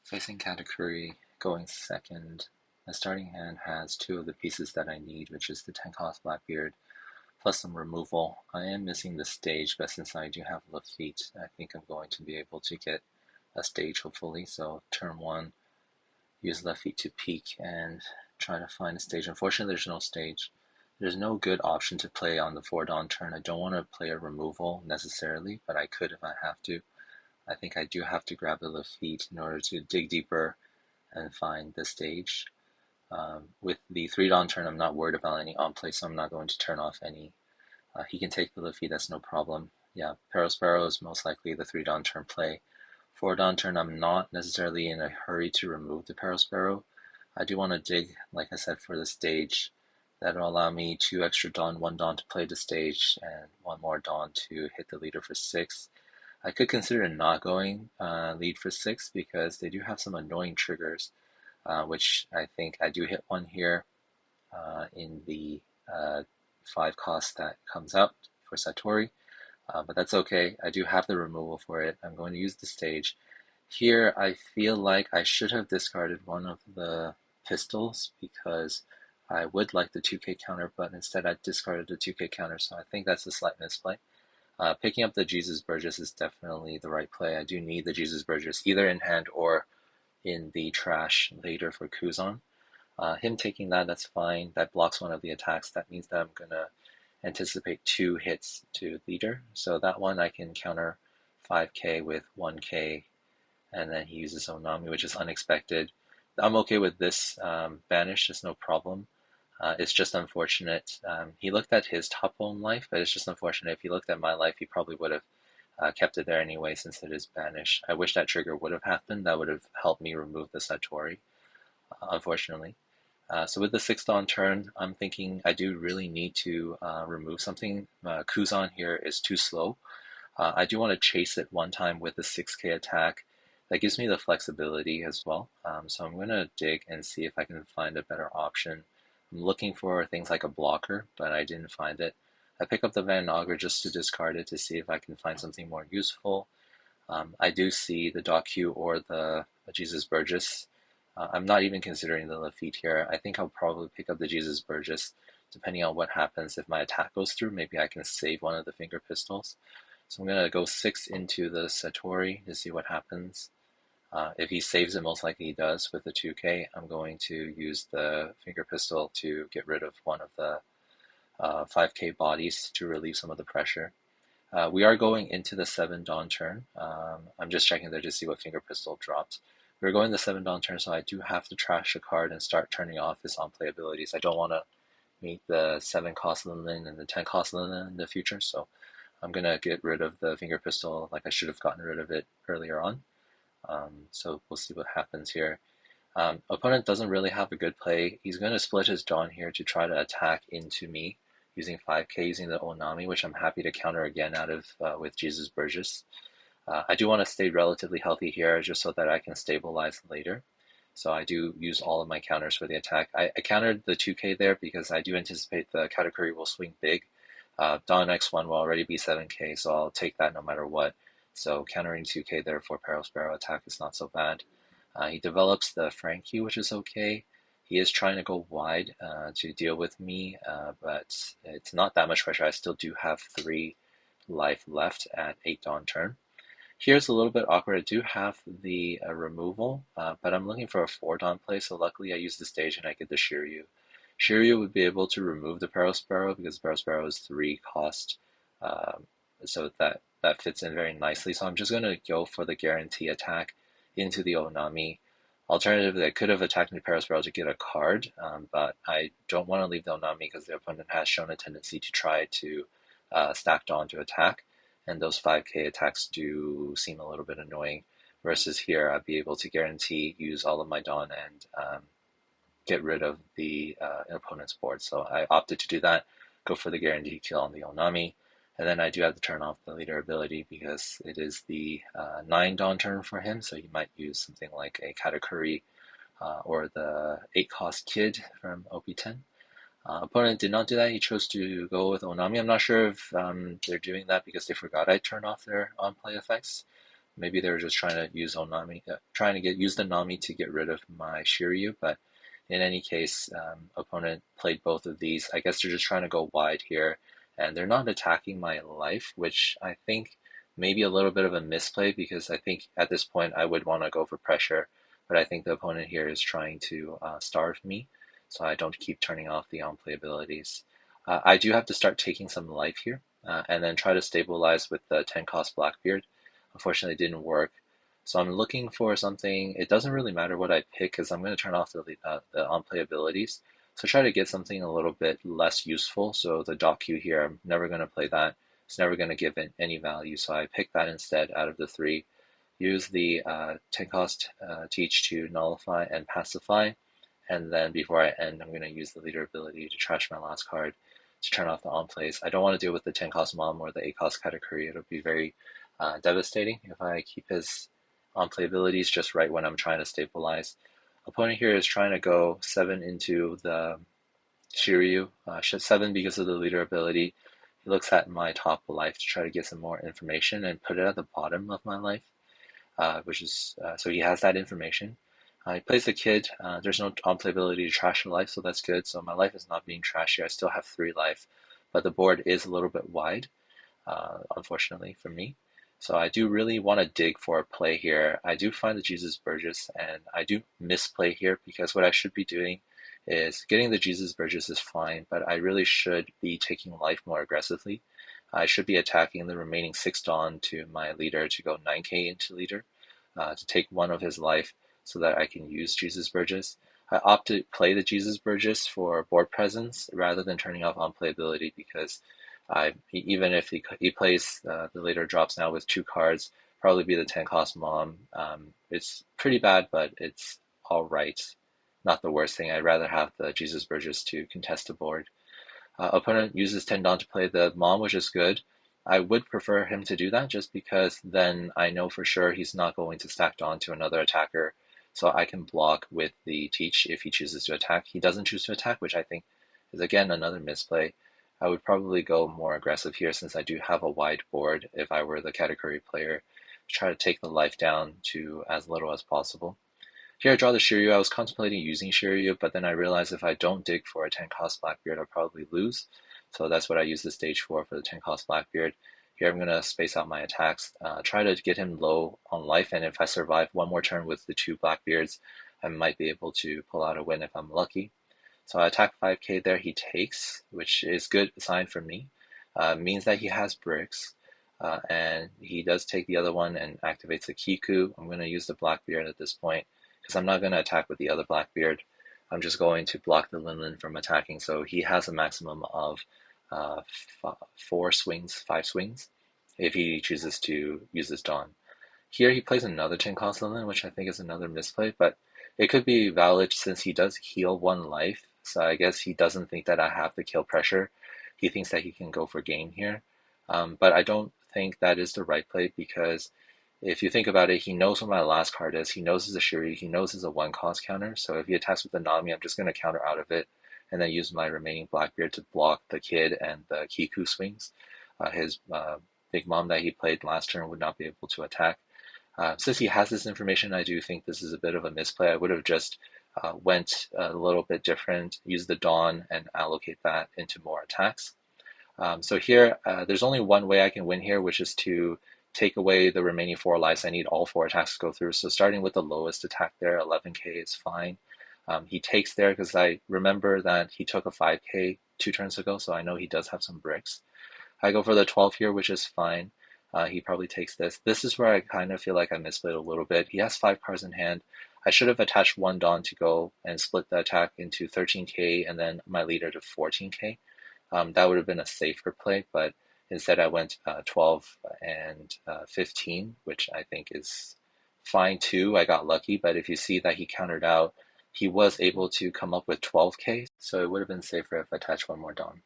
Facing Katakuri, going second. My starting hand has two of the pieces that I need, which is the 10 cost Blackbeard, plus some removal. I am missing the stage, but since I do have Lafitte, I think I'm going to be able to get a stage hopefully. So turn one, use Lafitte to peek and try to find a stage. Unfortunately, there's no stage. There's no good option to play on the 4 Dawn turn. I don't want to play a removal necessarily, but I could if I have to. I think I do have to grab the Lafitte in order to dig deeper and find the stage. With the 3 Dawn turn, I'm not worried about any on play, so I'm not going to turn off any. He can take the Lafitte, that's no problem. Yeah, Sparrow is most likely the 3 Dawn turn play. 4 Dawn turn, I'm not necessarily in a hurry to remove the Sparrow. I do want to dig, like I said, for the stage. That'll allow me 2 extra Dawn, 1 Dawn to play the stage, and 1 more Dawn to hit the leader for 6. I could consider not going lead for 6 because they do have some annoying triggers, which I think I do hit one here in the 5 cost that comes out for Satori, but that's okay. I do have the removal for it. I'm going to use the stage. Here, I feel like I should have discarded one of the pistols because I would like the 2K counter, but instead I discarded the 2K counter, so I think that's a slight misplay. Picking up the Jesus Burgess is definitely the right play. I do need the Jesus Burgess either in hand or in the trash later for Kuzan. Him taking that, that's fine. That blocks one of the attacks. That means that I'm going to anticipate 2 hits to leader. So that one I can counter 5k with 1k, and then he uses Onami, which is unexpected. I'm okay with this banish, it's no problem. It's just unfortunate. He looked at his top own life, but it's just unfortunate. If he looked at my life, he probably would have kept it there anyway since it is banished. I wish that trigger would have happened. That would have helped me remove the Satori, unfortunately. So with the 6 Dawn turn, I'm thinking I do really need to remove something. Kuzan here is too slow. I do want to chase it one time with the 6k attack. That gives me the flexibility as well. So I'm going to dig and see if I can find a better option. I'm looking for things like a blocker, but I didn't find it. I pick up the Van Augur just to discard it to see if I can find something more useful. I do see the Docu or the Jesus Burgess. I'm not even considering the Lafitte here. I think I'll probably pick up the Jesus Burgess, depending on what happens. If my attack goes through, maybe I can save one of the finger pistols. So I'm going to go 6 into the Satori to see what happens. If he saves it, most likely he does with the 2k, I'm going to use the finger pistol to get rid of one of the 5k bodies to relieve some of the pressure. We are going into the 7 Dawn turn. I'm just checking there to see what finger pistol dropped. We're going the 7 Dawn turn, so I do have to trash a card and start turning off his on-play abilities. I don't want to meet the 7 cost Lin and the 10 cost Lin in the future, so I'm going to get rid of the finger pistol like I should have gotten rid of it earlier on. So we'll see what happens here. Opponent doesn't really have a good play. He's going to split his Dawn here to try to attack into me using 5k, using the Onami, which I'm happy to counter again out of with Jesus Burgess. I do want to stay relatively healthy here just so that I can stabilize later. So I do use all of my counters for the attack. I countered the 2k there because I do anticipate the Katakuri will swing big. Dawn X1 will already be 7k, so I'll take that no matter what. So countering 2k there for Sparrow attack is not so bad. He develops the Frankie, which is okay. He is trying to go wide to deal with me, but it's not that much pressure. I still do have 3 life left at 8 Dawn turn. Here's a little bit awkward. I do have the removal, but I'm looking for a 4 Dawn play, so luckily I use the stage and I get the Shiryu. Shiryu would be able to remove the Sparrow because Sparrow is 3 cost, so that fits in very nicely. So I'm just going to go for the guarantee attack into the Onami. Alternatively, I could have attacked the Sparrow to get a card, but I don't want to leave the Onami because the opponent has shown a tendency to try to stack Dawn to attack, and those 5k attacks do seem a little bit annoying. Versus here, I'd be able to guarantee use all of my Dawn and get rid of the opponent's board. So I opted to do that, go for the guaranteed kill on the Onami, and then I do have to turn off the leader ability because it is the 9 Dawn turn for him, so he might use something like a Katakuri or the 8 cost Kid from OP10. Opponent did not do that. He chose to go with Onami. I'm not sure if they're doing that because they forgot I turned off their on-play effects, Maybe they were just trying to use Onami, trying to use the Nami to get rid of my Shiryu, but in any case, opponent played both of these. I guess they're just trying to go wide here, and they're not attacking my life, which I think maybe a little bit of a misplay because I think at this point I would want to go for pressure, but I think the opponent here is trying to starve me, so I don't keep turning off the on-play abilities. I do have to start taking some life here, and then try to stabilize with the 10 cost Blackbeard. Unfortunately, it didn't work. So I'm looking for something. It doesn't really matter what I pick because I'm going to turn off the on-play abilities. So try to get something a little bit less useful. So the dot Q here, I'm never going to play that. It's never going to give it any value. So I pick that instead out of the three. Use the 10 cost teach to nullify and pacify. And then before I end, I'm going to use the leader ability to trash my last card to turn off the on plays. I don't want to deal with the 10 cost mom or the 8 cost Katakuri. It'll be very devastating if I keep his on play abilities just right when I'm trying to stabilize. Opponent here is trying to go 7 into the Shiryu, 7 because of the leader ability. He looks at my top life to try to get some more information and put it at the bottom of my life, which is so he has that information. He plays the kid. There's no on-play ability to trash a life, so that's good. So my life is not being trashy. I still have 3 life, but the board is a little bit wide, unfortunately for me. So I do really want to dig for a play here. I do find the Jesus Burgess, and I do misplay here because what I should be doing is getting the Jesus Burgess is fine, but I really should be taking life more aggressively. I should be attacking the remaining 6 Dawn to my leader to go 9k into leader, to take 1 of his life so that I can use Jesus Burgess. I opt to play the Jesus Burgess for board presence rather than turning off on playability because even if he plays the later drops now with 2 cards, probably be the 10 cost mom. It's pretty bad, but it's all right. Not the worst thing. I'd rather have the Jesus Burgess to contest the board. Opponent uses Tendon to play the mom, which is good. I would prefer him to do that just because then I know for sure he's not going to stack Dawn to another attacker. So I can block with the teach if he chooses to attack. He doesn't choose to attack, which I think is again another misplay. I would probably go more aggressive here since I do have a wide board if I were the category player. Try to take the life down to as little as possible. Here I draw the Shiryu. I was contemplating using Shiryu, but then I realized if I don't dig for a 10 cost Blackbeard, I'll probably lose. So that's what I use the stage for the 10 cost Blackbeard. Here I'm going to space out my attacks, try to get him low on life, and if I survive one more turn with the 2 Blackbeards, I might be able to pull out a win if I'm lucky. So I attack 5k there, he takes, which is good sign for me. Means that he has bricks, and he does take the other one and activates the Kiku. I'm going to use the Blackbeard at this point because I'm not going to attack with the other Blackbeard. I'm just going to block the Linlin from attacking, so he has a maximum of 4 swings, 5 swings, if he chooses to use this Dawn. Here he plays another 10 cost Linlin, which I think is another misplay, but it could be valid since he does heal 1 life, so I guess he doesn't think that I have the kill pressure. He thinks that he can go for game here, but I don't think that is the right play because if you think about it, he knows what my last card is. He knows it's a Shuri. He knows it's a 1 cost counter. So if he attacks with the Nami, I'm just going to counter out of it and then use my remaining Blackbeard to block the kid and the Kiku swings. His Big Mom that he played last turn would not be able to attack. Since he has this information, I do think this is a bit of a misplay. I would have just went a little bit different, used the Dawn and allocate that into more attacks. So here, there's only one way I can win here, which is to take away the remaining 4 lives. I need all 4 attacks to go through. So starting with the lowest attack there, 11k is fine. He takes there because I remember that he took a 5k 2 turns ago, so I know he does have some bricks. I go for the 12 here, which is fine. He probably takes this. This is where I kind of feel like I misplayed a little bit. He has 5 cards in hand. I should have attached 1 Dawn to go and split the attack into 13k and then my leader to 14k. That would have been a safer play, but instead I went 12 and 15, which I think is fine too. I got lucky, but if you see that he countered out, he was able to come up with 12k, so it would have been safer if I attached 1 more Dawn.